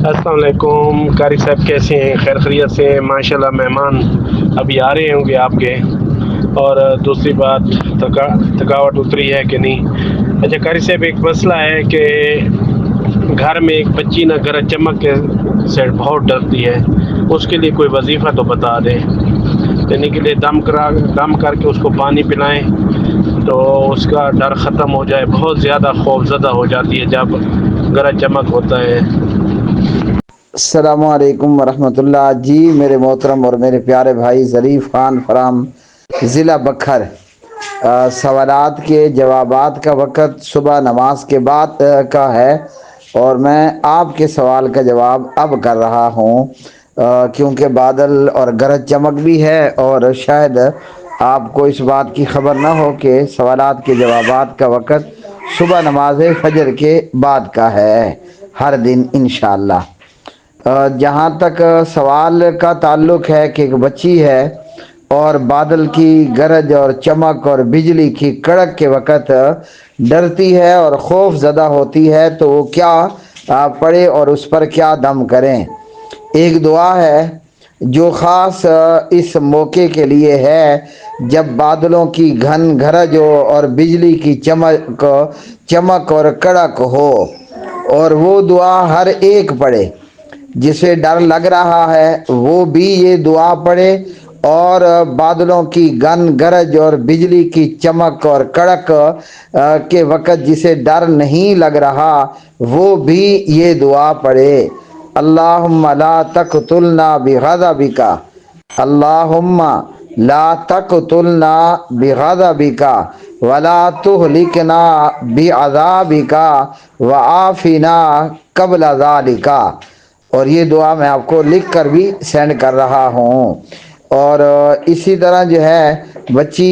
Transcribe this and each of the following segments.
السلام علیکم قاری صاحب، کیسے ہیں؟ خیر خیریت سے ہیں؟ ماشاءاللہ مہمان ابھی آ رہے ہوں گے آپ کے. اور دوسری بات، تھکاوٹ اتری ہے کہ نہیں؟ اچھا قاری صاحب، ایک مسئلہ ہے کہ گھر میں ایک بچی نہ گرج چمک کے سے بہت ڈرتی ہے. اس کے لیے کوئی وظیفہ تو بتا دیں. یعنی کہ لیے دم کر کے اس کو پانی پلائیں تو اس کا ڈر ختم ہو جائے. بہت زیادہ خوف زدہ ہو جاتی ہے جب گرج چمک ہوتا ہے. السلام علیکم ورحمۃ اللہ. جی میرے محترم اور میرے پیارے بھائی ظریف خان فرام ضلع بکھر، سوالات کے جوابات کا وقت صبح نماز کے بعد کا ہے، اور میں آپ کے سوال کا جواب اب کر رہا ہوں، کیونکہ بادل اور گرج چمک بھی ہے، اور شاید آپ کو اس بات کی خبر نہ ہو کہ سوالات کے جوابات کا وقت صبح نماز فجر کے بعد کا ہے ہر دن انشاءاللہ. جہاں تک سوال کا تعلق ہے کہ ایک بچی ہے اور بادل کی گرج اور چمک اور بجلی کی کڑک کے وقت ڈرتی ہے اور خوف زدہ ہوتی ہے، تو وہ کیا پڑھے اور اس پر کیا دم کریں؟ ایک دعا ہے جو خاص اس موقع کے لیے ہے جب بادلوں کی گھن گرج ہو اور بجلی کی چمک اور کڑک ہو، اور وہ دعا ہر ایک پڑھے. جسے ڈر لگ رہا ہے وہ بھی یہ دعا پڑھے، اور بادلوں کی گن گرج اور بجلی کی چمک اور کڑک کے وقت جسے ڈر نہیں لگ رہا وہ بھی یہ دعا پڑھے. اللہم لا تقتلنا بغضبک، اللہم لا تقتلنا بغضبک ولا تہلکنا بعذابک وعافنا قبل ذالک. اور یہ دعا میں آپ کو لکھ کر بھی سینڈ کر رہا ہوں. اور اسی طرح جو ہے بچی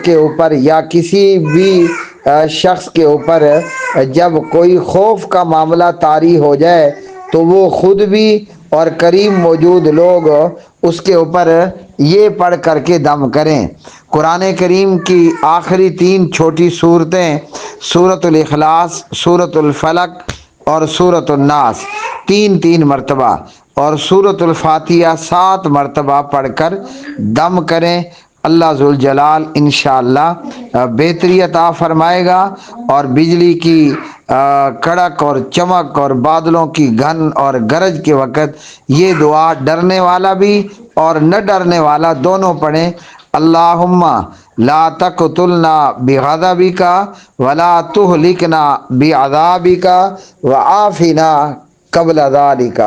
کے اوپر یا کسی بھی شخص کے اوپر جب کوئی خوف کا معاملہ طاری ہو جائے تو وہ خود بھی اور قریب موجود لوگ اس کے اوپر یہ پڑھ کر کے دم کریں. قرآن کریم کی آخری 3 چھوٹی صورتیں سورۃ الاخلاص، سورۃ الفلق اور سورۃ الناس 3 مرتبہ، اور سورۃ الفاتحہ 7 مرتبہ پڑھ کر دم کریں. اللہ ذوالجلال انشاءاللہ بہتری عطا فرمائے گا، اور بجلی کی کڑک اور چمک اور بادلوں کی گھن اور گرج کے وقت یہ دعا ڈرنے والا بھی اور نہ ڈرنے والا دونوں پڑھیں. اللہم لا تقتلنا بغضبک ولا تہلکنا بعذابک وعافنا قبل ذالک.